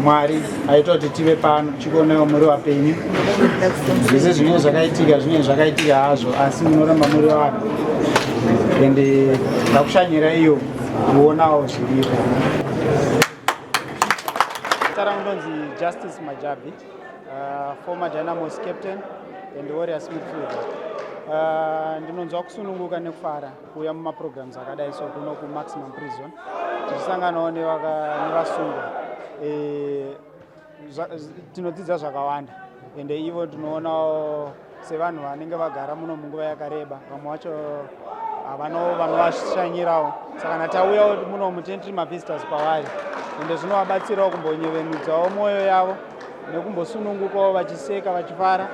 Mwari aita kuti tive pano tichionawo muri vapenyu. Zvese zvinenge zvakaitika hazvo, asi munoramba muri vanhu ende ndakushanyira iyo kuonawo zviripo. Tara ndonzi Justice Majabvi, former Dynamos captain and Warriors midfielder. Ndinonzwa kusununguka nekufara kuuya mumaprograms akadai so kuno kuMaximum Prison tichisanganawo nevasungwa. Tinodzidza zvakawanda ende ivo tinoonawo sevanhu vanenge vagara muno munguva yakareba, vamwe vacho vanovashanyirawo. Saka natauyawo muno mutentiri mavisitors pavari ende zvinovabatsirawo kumbonyevenudzawo mwoyo yavo nekumbosunungukawo vachiseka vachifara,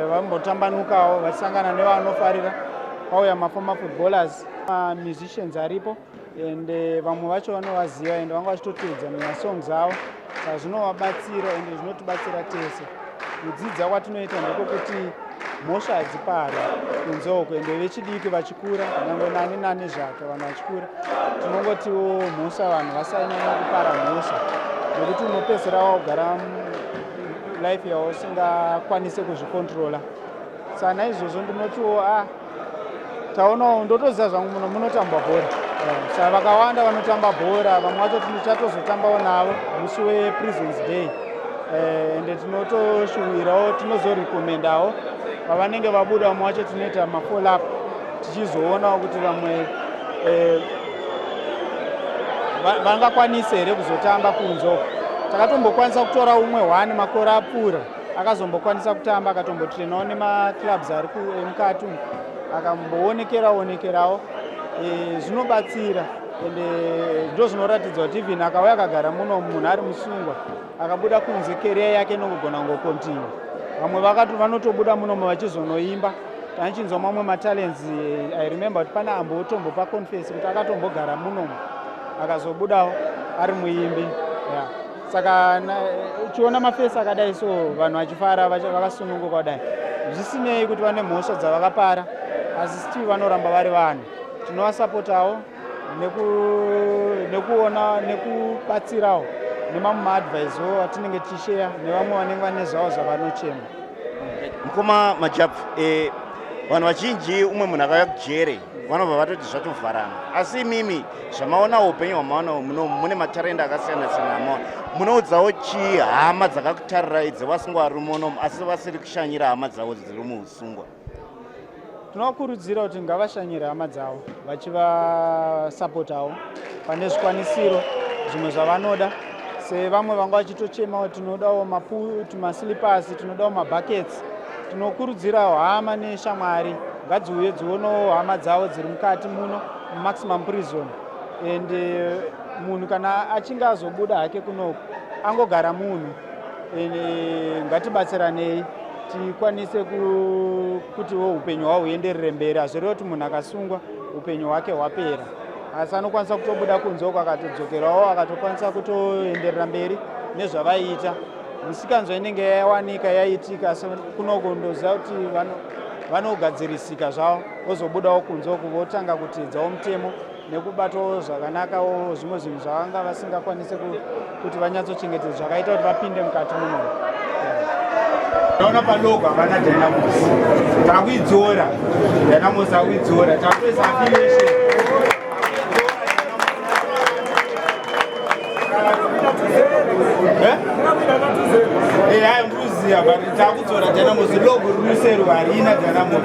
vambotambanukawo vachisangana nevanofarira. Pauya mafoma footballers, musicians aripo ende vamwe vacho vanovaziva ende vanga vachitoteedza mumasongs avo. Saka zvinovabatsira ende zvinotibatsira tese. Kudzidza kwatinoita ndekokuti mhosva hadzipari kunzoko ende vechidiki vachikura, nyangwe nani zvake vanhu vachikura, tinongotiwo mhosva vanhu vasanyanya kupara mhosva nekuti unopedzisira wagara life yavo usingakwanise kuzvikontrola. Saka naizvozvo ndinotiwo taonawo ndotoziva zvangu muno munotambwa bhora. Saka vakawanda vanotamba bhora, vamwe vacho tichatozotambawo navo musi wePrisons Day. Ende tinotoshuwirawo, tinozorekomendawo pavanenge vabuda, vamwe vacho tinoita mafollow up tichizoonawo kuti vamwe vangakwanise here kuzotamba kunzoko. Takatombokwanisawo kutora umwe 1 makore apfuura akazombokwanisa kutamba, akatombotrinawo nemaclubs ari emukati akamboonekerawo. Zvinobatsira ende ndo zvinoratidza kuti even akauya akagara muno munhu ari musungwa akabuda kunze career yake inogona ngokontinue. Vamwe vanotobuda muno vachizonoimba. Tanichinzwa mamwe matalents. I remember kuti pana ambotombopa confess kuti akatombogara muno akazobudawo ari muimbi. Saka uchiona mafesi akadai so vanhu vachifara vakasununguka kudai, zvisinei kuti vane mhosva dzavakapara, asi still vanoramba vari vanhu. Tinovasapotawo nekuona nekubatsirawo nemamwe maadvicewo atinenge tichishare nevamwe vanenge vane zvavo zvavanochema. Mukoma Majabvi, vanhu vazhinji umwe munhu akauya kujere vanobva vatoti zvatovharana, asi imimi zvamaona upenyu hwamaona mune matarenda akasiyana-siyana amaona, munoudzawo chii hama dzakakutarirai dzevasungwa vari muno asi vasiri kushanyira hama dzavo dziri muusungwa? Tinovakurudzira kuti ngavashanyire hama dzavo vachivasapotawo pane zvikwanisiro zvimwe zvavanoda. Sevamwe vanga vachitochemawo tinodawo maslipasi, tinodawo mabuckets. Tinokurudzirawo hama neshamwari ngadziuye dzionawo hama dzavo dziri mukati muno muMaximum Prison. Ende munhu kana achinge azobuda hake kunoku angogara munhu, ngatibatsiranei tikwanise kutiwo upenyu hwavo huenderere mberi. Hazvirevi kuti munhu akasungwa upenyu hwake hwapera, asi anokwanisa kutobuda kunzoko akatodzokerawo akatokwanisa kutoenderera mberi nezvavaiita. Misikanzwa inenge yawanika yaitika, asi kunoko ndoziva kuti vanogadzirisika zvavo vozobudawo kunzoko votanga kuteedzawo mutemo nekubatawo zvakanakawo zvimwe zvinhu zvavanga vasingakwanise kuti vanyatsochengetedza zvakaita kuti vapinde mukati muno. Naona padoko havana Dynamos, takuidzora Dynamos, takuidzora takuisa affiliation. Hayi ndikuziya but takudzora Dynamos, logo rinuseru harina Dynamos.